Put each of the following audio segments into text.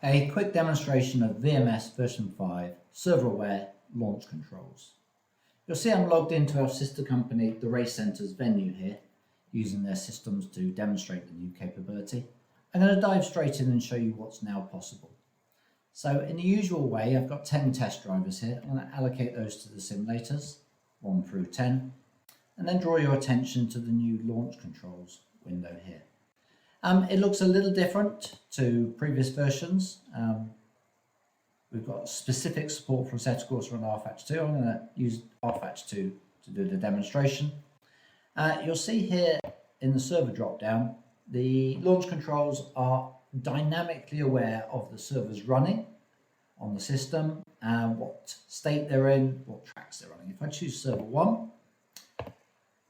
A quick demonstration of VMS version 5 server-aware launch controls. You'll see I'm logged into our sister company, the Race Centre's venue here, using their systems to demonstrate the new capability. I'm going to dive straight in and show you what's now possible. So in the usual way, I've got 10 test drivers here. I'm going to allocate those to the simulators, 1 through 10, and then draw your attention to the new launch controls window here. It looks a little different to previous versions. We've got specific support for Assetto Corsa and rFactor 2. I'm going to use rFactor 2 to do the demonstration. You'll see here in the server drop-down, the launch controls are dynamically aware of the servers running on the system, what state they're in, what tracks they're running. If I choose server 1,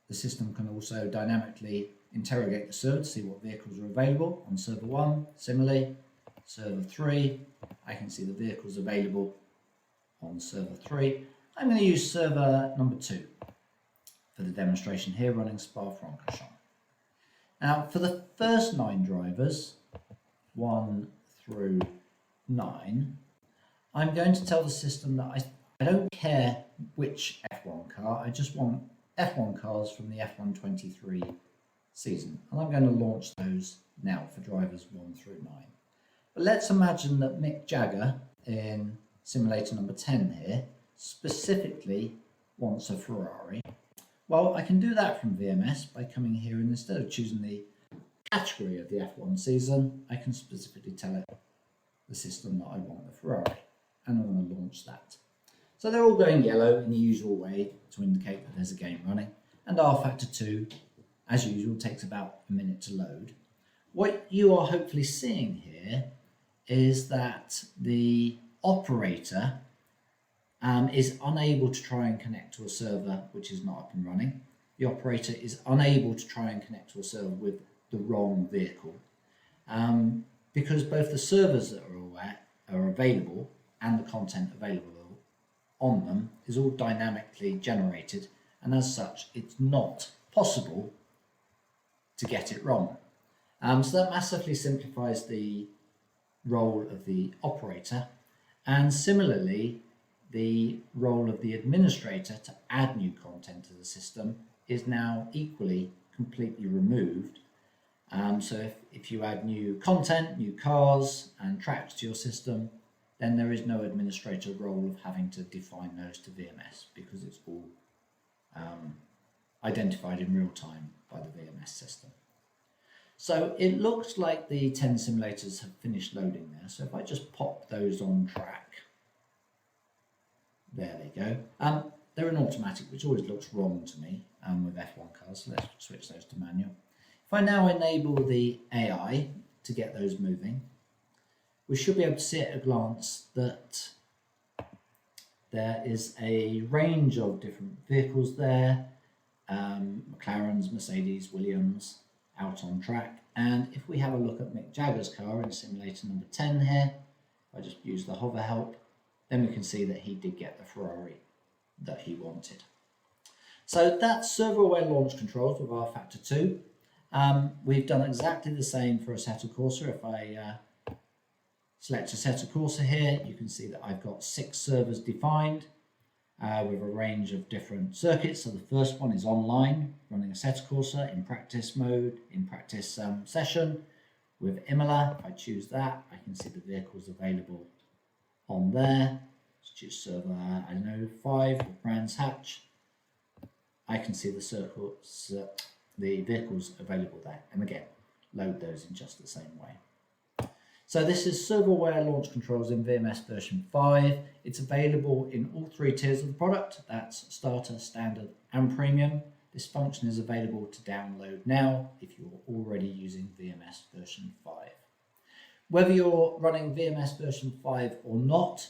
the system can also dynamically interrogate the server to see what vehicles are available on server 1. Similarly, server 3, I can see the vehicles available on server 3. I'm going to use server number 2 for the demonstration here, running Spa-Francorchamps. Now, for the first 9 drivers, 1 through 9, I'm going to tell the system that I don't care which F1 car, I just want F1 cars from the F1 23 season, and I'm going to launch those now for drivers 1 through 9. But let's imagine that Mick Jagger in simulator number 10 here specifically wants a Ferrari. Well, I can do that from VMS by coming here, and instead of choosing the category of the F1 season, I can specifically tell it, the system, that I want the Ferrari, and I'm going to launch that. So they're all going yellow in the usual way to indicate that there's a game running, and rFactor 2, as usual, takes about a minute to load. What you are hopefully seeing here is that the operator is unable to try and connect to a server which is not up and running. The operator is unable to try and connect to a server with the wrong vehicle because both the servers that are available and the content available on them is all dynamically generated, and as such it's not possible to get it wrong. So that massively simplifies the role of the operator, and similarly the role of the administrator to add new content to the system is now equally completely removed. So if you add new content, new cars and tracks to your system, then there is no administrator role of having to define those to VMS, because it's all identified in real time by the VMS system. So it looks like the 10 simulators have finished loading there. So if I just pop those on track, there they go. They're in automatic, which always looks wrong to me with F1 cars. So let's switch those to manual. If I now enable the AI to get those moving, we should be able to see at a glance that there is a range of different vehicles there, McLarens, Mercedes, Williams, out on track. And if we have a look at Mick Jagger's car in simulator number 10 here, if I just use the hover help, then we can see that he did get the Ferrari that he wanted. So that's server-aware launch controls with rFactor 2. We've done exactly the same for Assetto Corsa. If I select Assetto Corsa here, you can see that I've got 6 servers defined with a range of different circuits. So the first one is online, running Assetto Corsa in practice mode, in practice session with Imola. If I choose that, I can see the vehicles available on there. Let's choose server, I don't know, 5 with Brands Hatch. I can see the vehicles available there, and again, load those in just the same way. So this is server-aware launch controls in VMS version 5. It's available in all 3 tiers of the product. That's Starter, Standard and Premium. This function is available to download now if you're already using VMS version 5. Whether you're running VMS version 5 or not,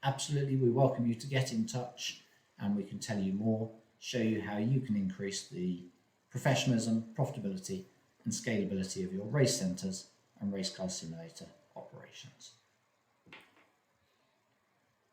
absolutely we welcome you to get in touch, and we can tell you more, show you how you can increase the professionalism, profitability and scalability of your race centres and race car simulator operations.